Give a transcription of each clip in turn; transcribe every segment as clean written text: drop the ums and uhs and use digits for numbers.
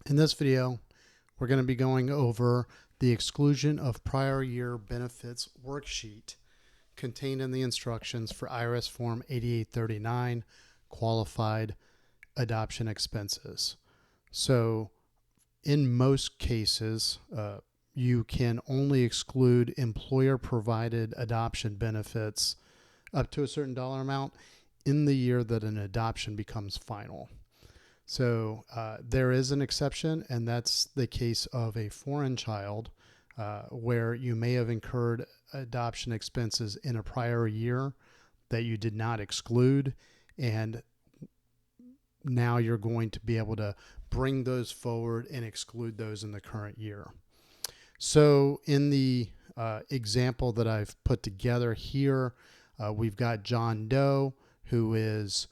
In this video, we're going to be going over the exclusion of prior year benefits worksheet contained in the instructions for IRS Form 8839 qualified adoption expenses. So in most cases, you can only exclude employer provided adoption benefits up to a certain dollar amount in the year that an adoption becomes final. So there is an exception, and that's the case of a foreign child where you may have incurred adoption expenses in a prior year that you did not exclude, and now you're going to be able to bring those forward and exclude those in the current year. So in the example that I've put together here, we've got John Doe, who is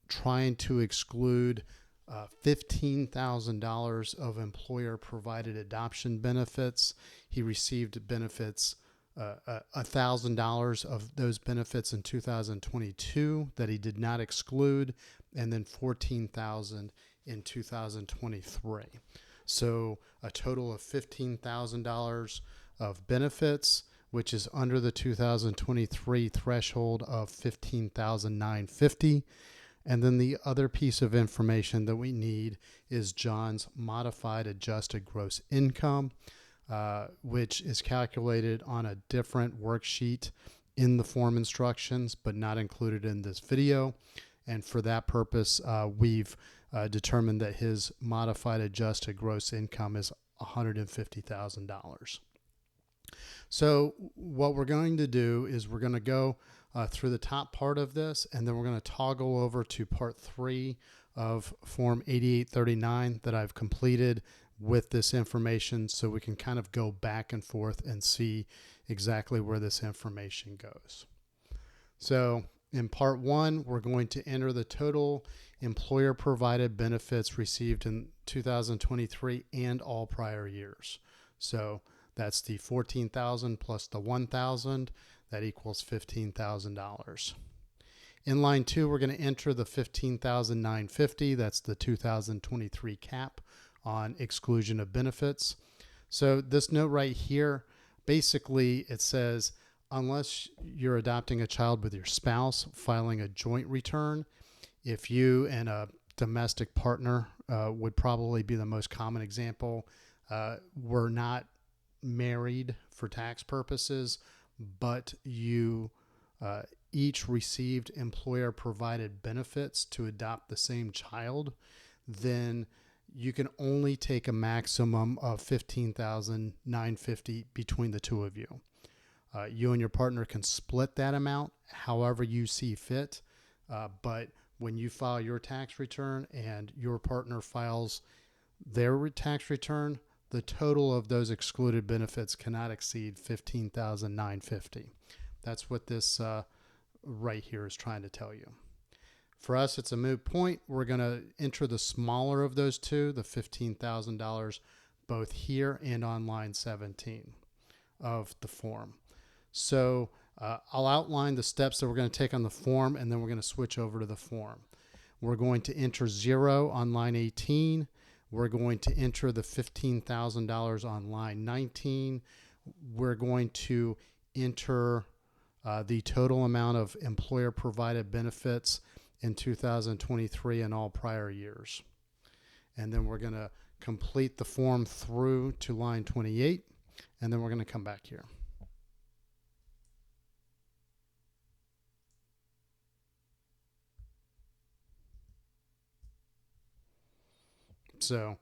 trying to exclude $15,000 of employer provided adoption benefits. He received benefits, $1,000 of those benefits in 2022 that he did not exclude, and then $14,000 in 2023. So a total of $15,000 of benefits, which is under the 2023 threshold of $15,950. And then the other piece of information that we need is John's modified adjusted gross income, which is calculated on a different worksheet in the form instructions, but not included in this video. And for that purpose, we've determined that his modified adjusted gross income is $150,000. So what we're going to do is we're going to go through the top part of this, and then we're going to toggle over to part 3 of Form 8839 that I've completed with this information, so we can kind of go back and forth and see exactly where this information goes. So in part 1, we're going to enter the total employer provided benefits received in 2023 and all prior years. So that's the $14,000 plus the $1,000. That equals $15,000. In line 2, we're going to enter the $15,950. That's the 2023 cap on exclusion of benefits. So this note right here, basically it says, unless you're adopting a child with your spouse, filing a joint return, if you and a domestic partner would probably be the most common example, were not married for tax purposes, but you each received employer provided benefits to adopt the same child, then you can only take a maximum of $15,950 between the two of you. You and your partner can split that amount however you see fit, but when you file your tax return and your partner files their tax return, the total of those excluded benefits cannot exceed $15,950. That's what this right here is trying to tell you. For us, it's a moot point. We're going to enter the smaller of those two, the $15,000, both here and on line 17 of the form. So I'll outline the steps that we're going to take on the form, and then we're going to switch over to the form. We're going to enter 0 on line 18. We're going to enter the $15,000 on line 19. We're going to enter the total amount of employer provided benefits in 2023 and all prior years. And then we're going to complete the form through to line 28, and then we're going to come back here. So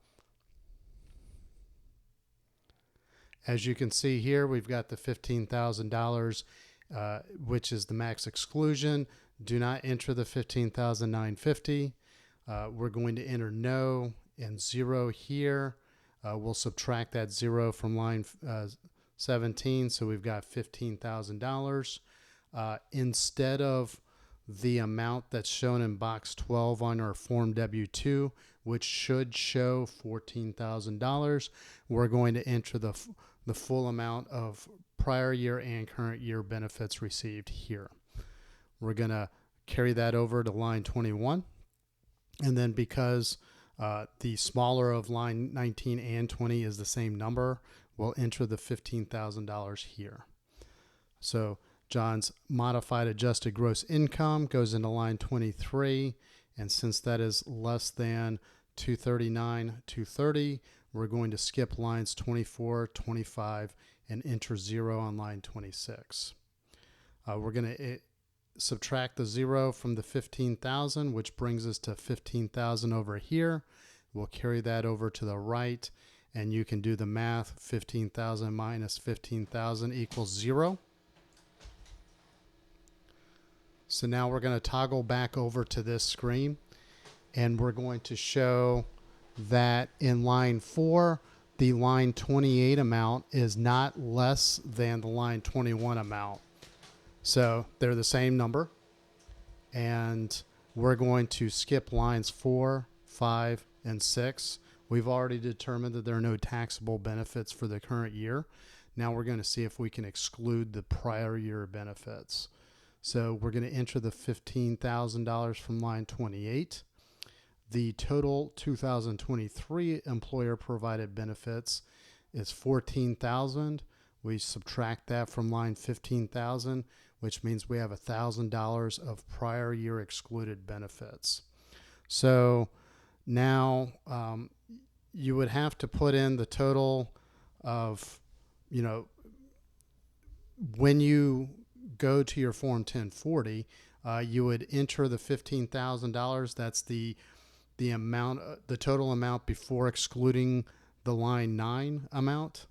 as you can see here, we've got the $15,000, which is the max exclusion. Do not enter the $15,950. We're going to enter no and 0 here. We'll subtract that 0 from line 17. So we've got $15,000. Instead of the amount that's shown in box 12 on our Form W-2, which should show $14,000, we're going to enter the full amount of prior year and current year benefits received here. We're going to carry that over to line 21. And then because The smaller of line 19 and 20 is the same number. We'll enter the $15,000 here. So John's modified adjusted gross income goes into line 23. And since that is less than 239, 230, we're going to skip lines 24, 25, and enter 0 on line 26. We're going to subtract the 0 from the 15,000, which brings us to 15,000 over here. We'll carry that over to the right, and you can do the math. 15,000 minus 15,000 equals 0. So now we're going to toggle back over to this screen, and we're going to show that in line 4, the line 28 amount is not less than the line 21 amount. So they're the same number, and we're going to skip lines 4, 5, and 6. We've already determined that there are no taxable benefits for the current year. Now we're going to see if we can exclude the prior year benefits. So we're going to enter the $15,000 from line 28. The total 2023 employer provided benefits is $14,000. We subtract that from line 15,000, which means we have $1,000 of prior year excluded benefits. So now you would have to put in the total of, when you go to your Form 1040, you would enter the $15,000. That's the amount, the total amount before excluding the line 9 amount.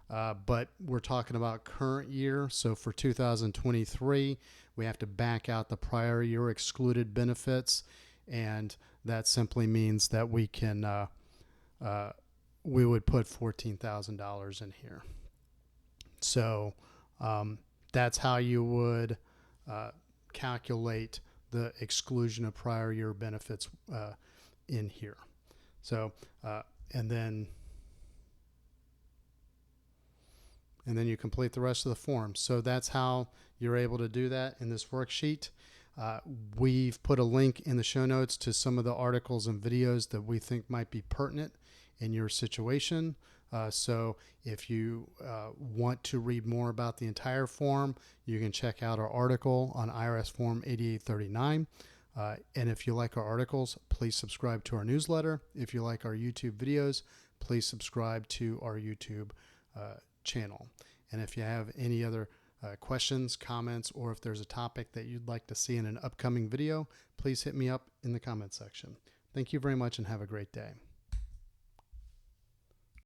But we're talking about current year. So for 2023, we have to back out the prior year excluded benefits. And that simply means that we can, we would put $14,000 in here. So that's how you would calculate the exclusion of prior year benefits in here. So, and then you complete the rest of the form. So that's how you're able to do that in this worksheet. We've put a link in the show notes to some of the articles and videos that we think might be pertinent in your situation. So if you want to read more about the entire form, you can check out our article on IRS Form 8839. And if you like our articles, please subscribe to our newsletter. If you like our YouTube videos, please subscribe to our YouTube channel. And if you have any other questions, comments, or if there's a topic that you'd like to see in an upcoming video, please hit me up in the comment section. Thank you very much and have a great day.